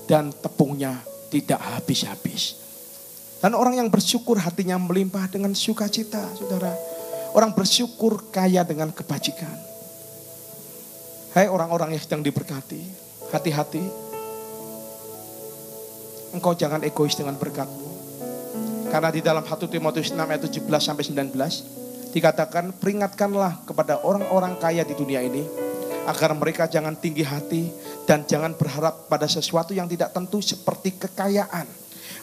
dan tepungnya tidak habis-habis. Dan orang yang bersyukur hatinya melimpah dengan sukacita, saudara. Orang bersyukur kaya dengan kebajikan. Hai orang-orang yang sedang diberkati, hati-hati. Engkau jangan egois dengan berkatmu. Karena di dalam 1 Timotius 6 ayat 17 sampai 19 dikatakan, peringatkanlah kepada orang-orang kaya di dunia ini agar mereka jangan tinggi hati dan jangan berharap pada sesuatu yang tidak tentu seperti kekayaan,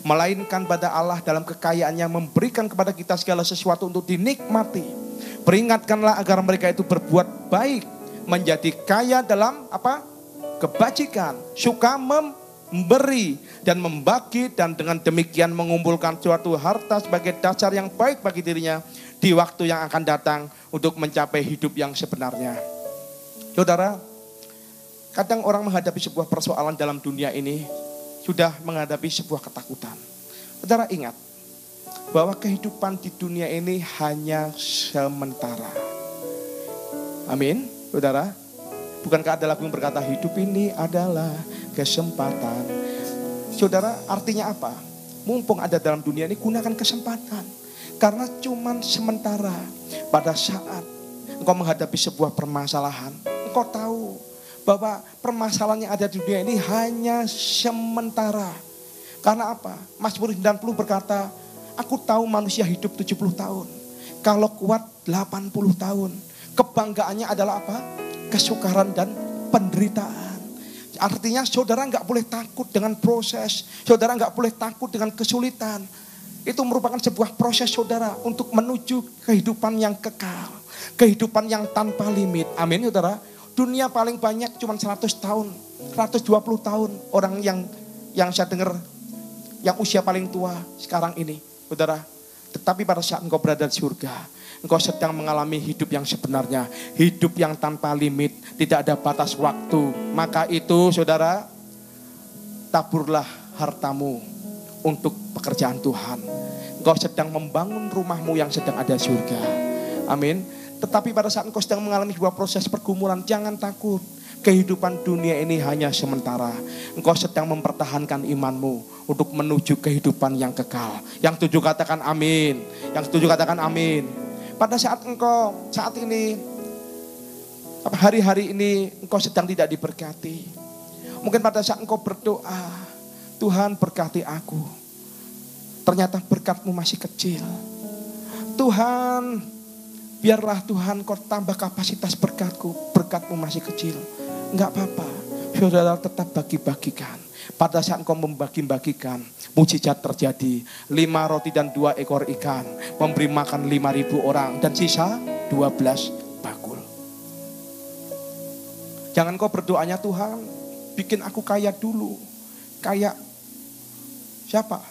melainkan pada Allah dalam kekayaannya memberikan kepada kita segala sesuatu untuk dinikmati. Peringatkanlah agar mereka itu berbuat baik, menjadi kaya dalam apa? Kebajikan, suka memberi dan membagi, dan dengan demikian mengumpulkan suatu harta sebagai dasar yang baik bagi dirinya di waktu yang akan datang untuk mencapai hidup yang sebenarnya. Saudara, kadang orang menghadapi sebuah persoalan dalam dunia ini sudah menghadapi sebuah ketakutan. Saudara ingat bahwa kehidupan di dunia ini hanya sementara. Amin, saudara. Bukankah ada lagu yang berkata hidup ini adalah kesempatan. Saudara, artinya apa? Mumpung ada dalam dunia ini, gunakan kesempatan. Karena cuman sementara. Pada saat engkau menghadapi sebuah permasalahan, engkau tahu bahwa permasalahan yang ada di dunia ini hanya sementara. Karena apa? Mazmur 90 berkata, aku tahu manusia hidup 70 tahun. Kalau kuat 80 tahun. Kebanggaannya adalah apa? Kesukaran dan penderitaan. Artinya saudara nggak boleh takut dengan proses. Saudara nggak boleh takut dengan kesulitan. Itu merupakan sebuah proses saudara untuk menuju kehidupan yang kekal. Kehidupan yang tanpa limit. Amin, saudara. Dunia paling banyak cuma 100 tahun. 120 tahun orang yang saya dengar yang usia paling tua sekarang ini. Saudara. Tetapi pada saat engkau berada di surga, engkau sedang mengalami hidup yang sebenarnya, hidup yang tanpa limit, tidak ada batas waktu. Maka itu saudara, taburlah hartamu untuk pekerjaan Tuhan. Engkau sedang membangun rumahmu yang sedang ada di surga. Amin. Tetapi pada saat engkau sedang mengalami sebuah proses pergumulan, jangan takut. Kehidupan dunia ini hanya sementara. Engkau sedang mempertahankan imanmu untuk menuju kehidupan yang kekal. Yang setuju katakan amin. Yang setuju katakan amin. Pada saat engkau saat ini, hari-hari ini engkau sedang tidak diberkati. Mungkin pada saat engkau berdoa, Tuhan berkati aku. Ternyata berkatmu masih kecil. Tuhan, biarlah Tuhan kau tambah kapasitas berkatku. Berkatmu masih kecil. Enggak apa-apa, saudara tetap bagi-bagikan. Pada saat engkau membagi-bagikan, mujizat terjadi. 5 roti dan 2 ekor ikan memberi makan 5.000 orang. Dan sisa 12 bakul. Jangan kau berdoanya, Tuhan bikin aku kaya dulu. Kayak siapa?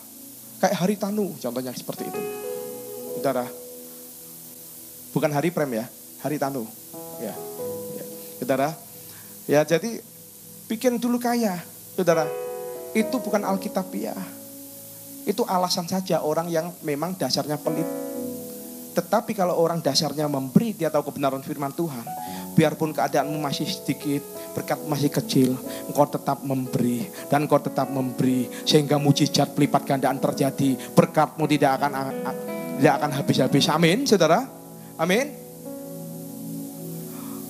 Kayak Haritanu, contohnya seperti itu. Saudara, bukan Hari Prem ya, Haritanu. Ya, saudara. Ya, jadi bikin dulu kaya, saudara. Itu bukan Alkitabiah. Itu alasan saja orang yang memang dasarnya pelit. Tetapi kalau orang dasarnya memberi, dia tahu kebenaran firman Tuhan. Biarpun keadaanmu masih sedikit, berkat masih kecil, engkau tetap memberi. Dan engkau tetap memberi, sehingga mujizat pelipat gandaan terjadi. Berkatmu tidak akan habis-habis. Amin, saudara. Amin.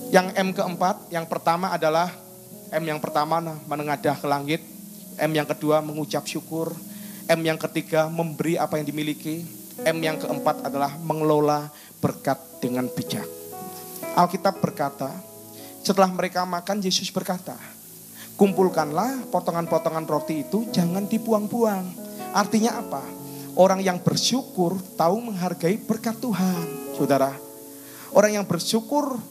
Yang M keempat, yang pertama adalah M yang pertama menengadah ke langit, M yang kedua mengucap syukur, M yang ketiga memberi apa yang dimiliki, M yang keempat adalah mengelola berkat dengan bijak. Alkitab berkata, setelah mereka makan, Yesus berkata, kumpulkanlah potongan-potongan roti itu, jangan dibuang-buang. Artinya apa? Orang yang bersyukur tahu menghargai berkat Tuhan, saudara. Orang yang bersyukur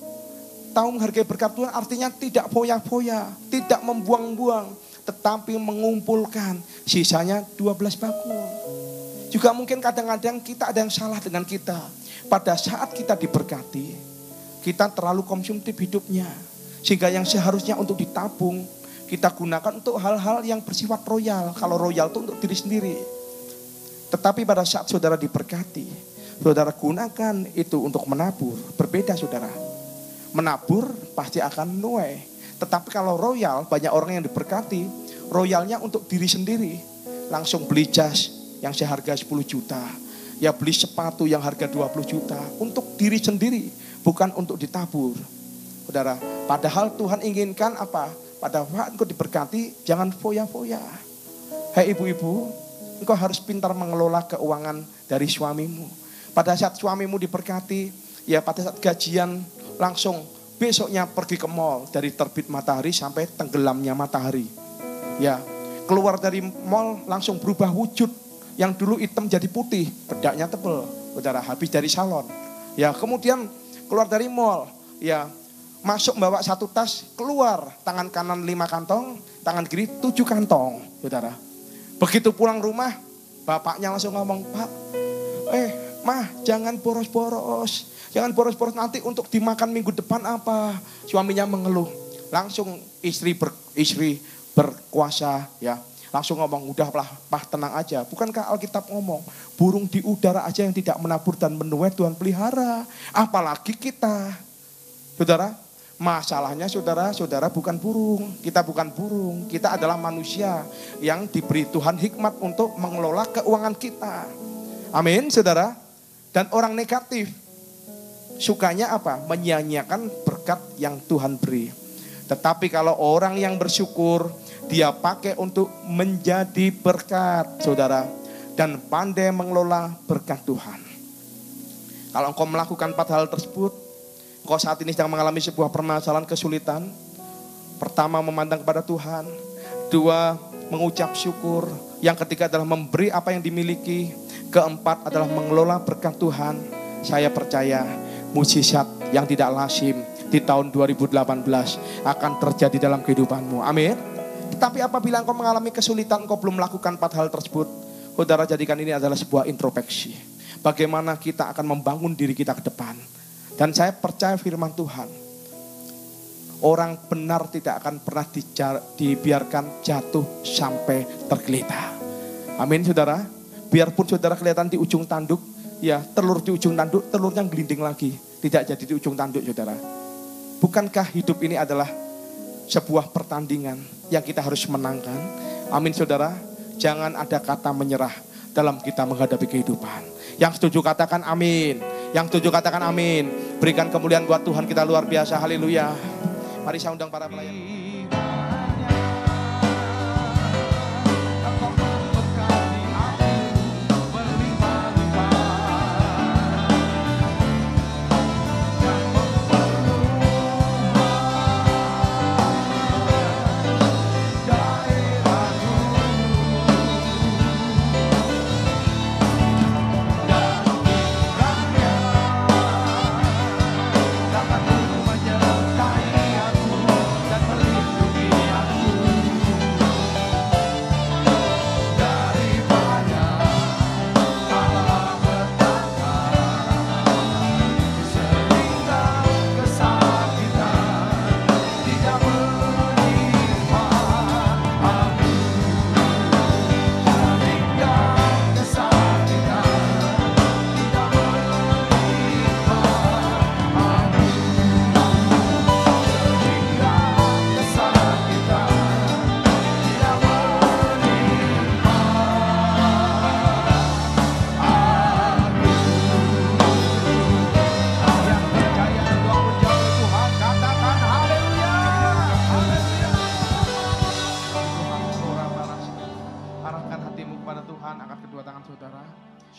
tahu menghargai berkat Tuhan, artinya tidak foya-foya, tidak membuang-buang, tetapi mengumpulkan sisanya 12 bakul. Juga mungkin kadang-kadang kita ada yang salah dengan kita. Pada saat kita diberkati, kita terlalu konsumtif hidupnya. Sehingga yang seharusnya untuk ditabung, kita gunakan untuk hal-hal yang bersifat royal. Kalau royal itu untuk diri sendiri. Tetapi pada saat saudara diberkati, saudara gunakan itu untuk menabur. Berbeda saudara. Menabur pasti akan nuai. Tetapi kalau royal, banyak orang yang diberkati, royalnya untuk diri sendiri. Langsung beli jas yang seharga 10 juta. Ya beli sepatu yang harga 20 juta. Untuk diri sendiri, bukan untuk ditabur. Saudara, padahal Tuhan inginkan apa? Pada saat engkau diberkati, jangan foya-foya. Hai ibu-ibu, engkau harus pintar mengelola keuangan dari suamimu. Pada saat suamimu diberkati, ya pada saat gajian, langsung besoknya pergi ke mall dari terbit matahari sampai tenggelamnya matahari. Ya, keluar dari mall langsung berubah wujud. Yang dulu hitam jadi putih, bedaknya tebel. Saudara, habis dari salon. Ya, kemudian keluar dari mall. Ya, masuk bawa 1 tas, keluar tangan kanan 5 kantong, tangan kiri 7 kantong. Saudara, begitu pulang rumah, bapaknya langsung ngomong, Pak, Mah, jangan boros-boros. Jangan boros-boros, nanti untuk dimakan minggu depan apa? Suaminya mengeluh. Langsung istri berkuasa ya. Langsung ngomong, udahlah Pak, tenang aja. Bukankah Alkitab ngomong, burung di udara aja yang tidak menabur dan menuai Tuhan pelihara. Apalagi kita. Saudara, masalahnya saudara bukan burung. Kita bukan burung. Kita adalah manusia yang diberi Tuhan hikmat untuk mengelola keuangan kita. Amin, saudara. Dan orang negatif sukanya apa? Menyia-nyiakan berkat yang Tuhan beri. Tetapi kalau orang yang bersyukur, dia pakai untuk menjadi berkat, saudara. Dan pandai mengelola berkat Tuhan. Kalau engkau melakukan 4 hal tersebut, engkau saat ini sedang mengalami sebuah permasalahan kesulitan. Pertama, memandang kepada Tuhan. 2, mengucap syukur. Yang ketiga adalah memberi apa yang dimiliki. Keempat adalah mengelola berkat Tuhan. Saya percaya mujizat yang tidak lazim di tahun 2018 akan terjadi dalam kehidupanmu. Amin. Tetapi apabila engkau mengalami kesulitan, engkau belum melakukan 4 hal tersebut, saudara, jadikan ini adalah sebuah introspeksi. Bagaimana kita akan membangun diri kita ke depan. Dan saya percaya firman Tuhan. Orang benar tidak akan pernah dibiarkan jatuh sampai tergeletak. Amin saudara. Biarpun saudara kelihatan di ujung tanduk, ya telur di ujung tanduk, telurnya gelinding lagi. Tidak jadi di ujung tanduk saudara. Bukankah hidup ini adalah sebuah pertandingan yang kita harus menangkan? Amin saudara. Jangan ada kata menyerah dalam kita menghadapi kehidupan. Yang setuju katakan amin. Yang setuju katakan amin. Berikan kemuliaan buat Tuhan kita luar biasa. Haleluya. Mari saya undang para pelayan.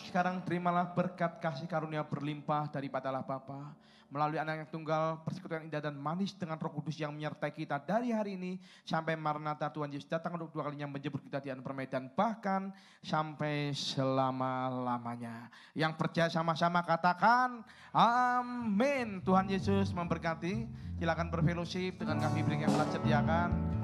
Sekarang terimalah berkat kasih karunia berlimpah daripada Allah Bapa melalui anak yang tunggal, persekutuan indah dan manis dengan Roh Kudus yang menyertai kita dari hari ini sampai Maranatha Tuhan Yesus datang untuk dua kalinya menjemput kita di alam permainan, bahkan sampai selama-lamanya. Yang percaya sama-sama katakan amin. Tuhan Yesus memberkati. Silakan berfellowship dengan kami yang telah sediakan.